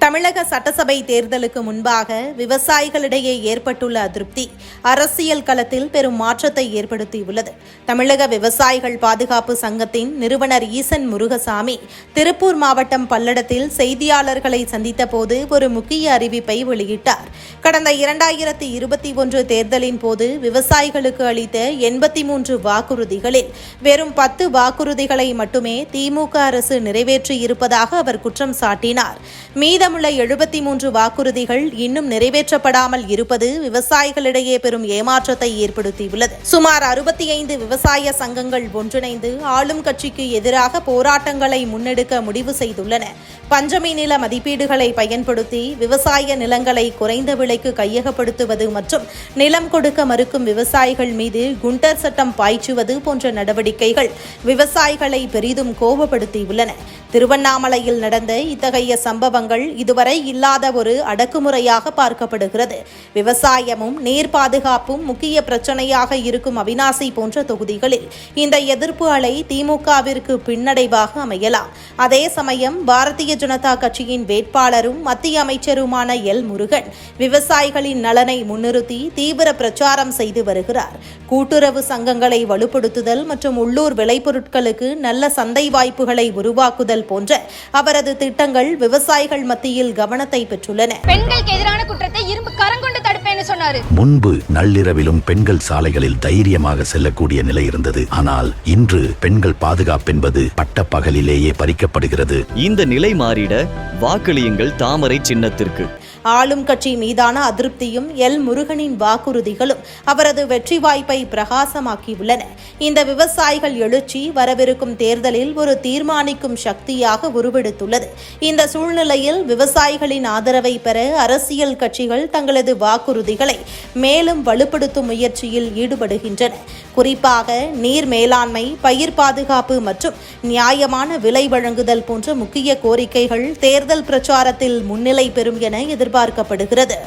தமிழக சட்டசபை தேர்தலுக்கு முன்பாக விவசாயிகளிடையே ஏற்பட்டுள்ள அதிருப்தி அரசியல் களத்தில் பெரும் மாற்றத்தை ஏற்படுத்தியுள்ளது. தமிழக விவசாயிகள் பாதுகாப்பு சங்கத்தின் நிறுவனர் ஈசன் முருகசாமி திருப்பூர் மாவட்டம் பல்லடத்தில் செய்தியாளர்களை சந்தித்தபோது ஒரு முக்கிய அறிவிப்பை வெளியிட்டார். கடந்த 2021 தேர்தலின் போது விவசாயிகளுக்கு அளித்த 83 வாக்குறுதிகளில் வெறும் 10 வாக்குறுதிகளை மட்டுமே திமுக அரசு நிறைவேற்றியிருப்பதாக அவர் குற்றம் சாட்டினார். மீதமுள்ள 73 வாக்குறுதிகள் இன்னும் நிறைவேற்றப்படாமல் இருப்பது விவசாயிகளிடையே பெரும் ஏமாற்றத்தை ஏற்படுத்தியுள்ளது. சுமார் 65 விவசாய சங்கங்கள் ஒன்றிணைந்து ஆளும் கட்சிக்கு எதிராக போராட்டங்களை முன்னெடுக்க முடிவு செய்துள்ளன. பஞ்சமி நில மதிப்பீடுகளை பயன்படுத்தி விவசாய நிலங்களை குறைந்த விலைக்கு கையகப்படுத்துவது மற்றும் நிலம் கொடுக்க மறுக்கும் விவசாயிகள் மீது குண்டர் சட்டம் பாய்ச்சுவது போன்ற நடவடிக்கைகள் விவசாயிகளை பெரிதும் கோபப்படுத்தியுள்ளன. திருவண்ணாமலையில் நடந்த இத்தகைய சம்பவங்கள் இதுவரை இல்லாத ஒரு அடக்குமுறையாக பார்க்கப்படுகிறது. விவசாயமும் நீர் பாதுகாப்பும் முக்கிய பிரச்சனையாக இருக்கும் அவிநாசி போன்ற தொகுதிகளில் இந்த எதிர்ப்பு அலை திமுகவிற்கு பின்னடைவாக அமையலாம். அதே சமயம் பாரதிய ஜனதா கட்சியின் வேட்பாளரும் மத்திய அமைச்சருமான எல் முருகன் விவசாயிகளின் நலனை முன்னிறுத்தி தீவிர பிரச்சாரம் செய்து வருகிறார். கூட்டுறவு சங்கங்களை வலுப்படுத்துதல் மற்றும் உள்ளூர் விளைபொருட்களுக்கு நல்ல சந்தை வாய்ப்புகளை உருவாக்குதல் போன்ற அவரது திட்டங்கள் விவசாயிகள் மத்தியில் கவனத்தை பெற்றுள்ளன. பெண்களுக்கு எதிரான குற்றத்தை இரும்பு கரங்கொண்டு தடுப்பேன்னு சொன்னாரு. முன்பு நள்ளிரவிலும் பெண்கள் சாலைகளில் தைரியமாக செல்லக்கூடிய நிலை இருந்தது. ஆனால் இன்று பெண்கள் பாதுகாப்பு என்பது பட்ட பகலிலேயே பறிக்கப்படுகிறது. இந்த நிலை மாறிட வாக்களியுங்கள் தாமரை சின்னத்திற்கு. ஆளும் கட்சி மீதான அதிருப்தியும் எல் முருகனின் வாக்குறுதிகளும் அவரது வெற்றி வாய்ப்பை பிரகாசமாக்கியுள்ளன. இந்த விவசாயிகள் எழுச்சி வரவிருக்கும் தேர்தலில் ஒரு தீர்மானிக்கும் சக்தியாக உருவெடுத்துள்ளது. இந்த சூழ்நிலையில் விவசாயிகளின் ஆதரவை பெற அரசியல் கட்சிகள் தங்களது வாக்குறுதிகளை மேலும் வலுப்படுத்தும் முயற்சியில் ஈடுபடுகின்றன. குறிப்பாக நீர் மேலாண்மை, பயிர் பாதுகாப்பு மற்றும் நியாயமான விலை வழங்குதல் போன்ற முக்கிய கோரிக்கைகள் தேர்தல் பிரச்சாரத்தில் முன்னிலை பெறும் என எதிர்பார்க்கப்படுகிறது.